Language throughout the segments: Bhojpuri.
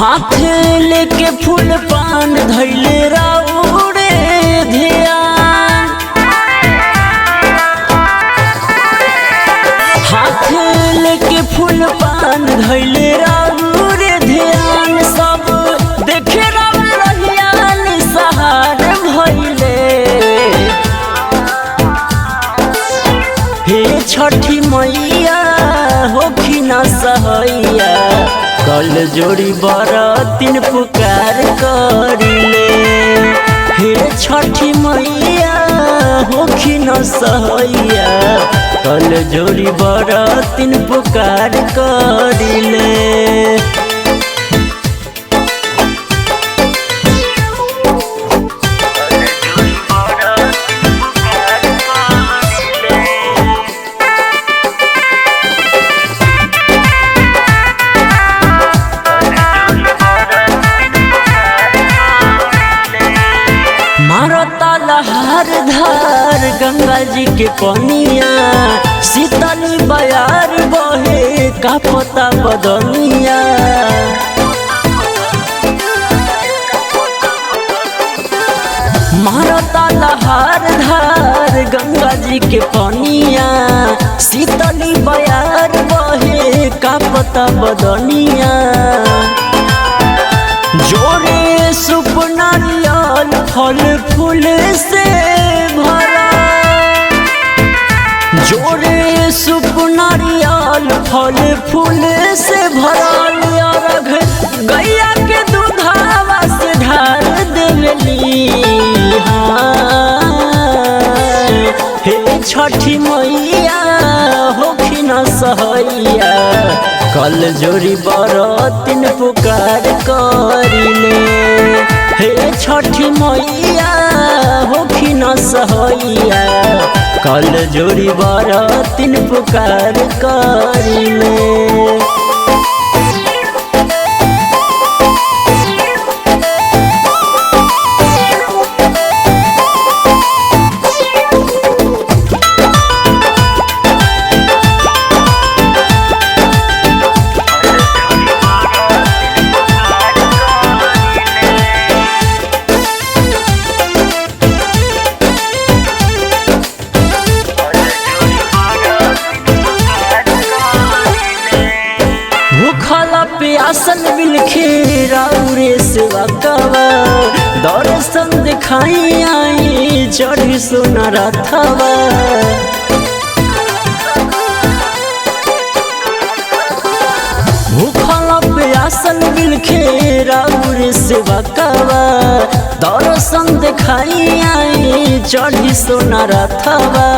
हाथ लेके फूल पान धैले राउरे ध्यान, हाथ लेके फूल पान धैले राउरे ध्यान। सब देखे राउर रहिया निसहार भइले। हे छठी मैया होखी न सहैया, कल जोड़ी बरतिन पुकार करिले। हे छठी मैया होखी न सहैया, कल जोड़ी बरतिन पुकार करिले। मारता लहर धार गंगा जी के पनिया, शीतली बयार बहे का पता बदनिया। मारता लहर धार गंगा जी के पनिया, शीतली बयार बहे का पता बदनिया। जोड़े सुप नारियल फल फूल से भरा, जोड़े सुप नारियल फल फूल से भरल। अर्घ गैया के दूधावा से ढार देवली। हे छठी मैया होखी न सहैया, कल जोड़ी बरतिन पुकार करिले। हे छठी मैया होखी न सहैया, कल जोड़ी बरतिन पुकार करिले। प्यासल बिलखे राउरे सेवा कवा, दर्शन दिखाई आई चढ़ी सोना रथवा। भूखल प्यासल बिलखे राउरे सेवा कवा, दर्शन दिखाई आई चढ़ी सोना रथवा।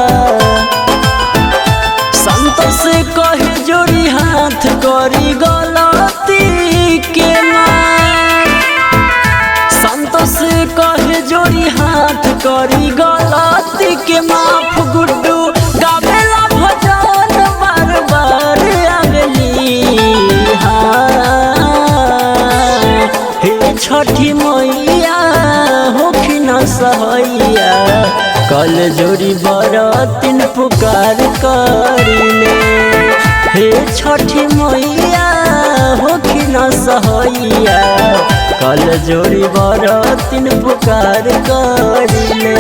संतोष कहे जोड़ी हाथ करी गलती के मार, संतोष कहे जोड़ी हाथ करी गलती के माफ। गुड्डू गावेला भजन बार बार आवेली। हे छठी मैया होखी न सहैया, कल जोड़ी बरतिन पुकार करिले। हे छठी मैया होखी न सहैया, कल जोड़ी बरतिन पुकार करिले।